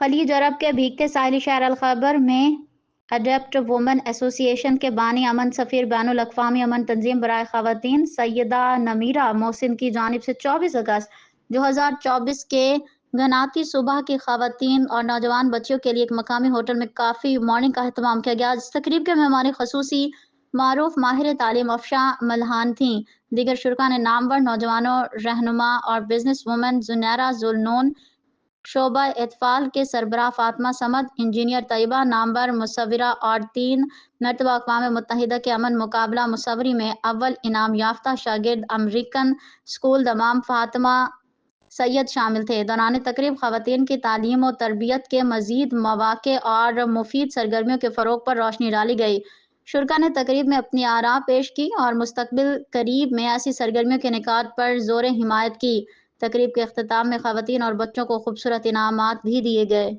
خلیج عرب کے بھیگتے ساحلی شہر الخبر میں اڈیپٹ وومن ایسوسی ایشن کے بانی امن سفیر بین الاقوامی امن تنظیم برائے خواتین سیدہ نمیرہ محسن کی جانب سے 24 اگست 2024 کے گناتی صبح کی خواتین اور نوجوان بچیوں کے لیے ایک مقامی ہوٹل میں کافی مارننگ کا اہتمام کیا گیا۔ اس تقریب کے مہمان خصوصی معروف ماہر تعلیم افشاں ملحان تھیں۔ دیگر شرکا نے نامور نوجوانوں رہنما اور بزنس وومن زنیرہ ذوالنون، شعبہ اطفال کے سربراہ فاطمہ صمد، انجینئر طیبہ، نامور مصورہ اور 3 مرتبہ اقوام متحدہ کے امن مقابلہ مصوری میں اول انعام یافتہ شاگرد امریکن اسکول دمام فاطمہ سید شامل تھے۔ دوران تقریب خواتین کی تعلیم و تربیت کے مزید مواقع اور مفید سرگرمیوں کے فروغ پر روشنی ڈالی گئی۔ شرکا نے تقریب میں اپنی آراء پیش کی اور مستقبل قریب میں ایسی سرگرمیوں کے انعقاد پر زور حمایت کی۔ تقریب کے اختتام میں خواتین اور بچوں کو خوبصورت انعامات بھی دیے گئے۔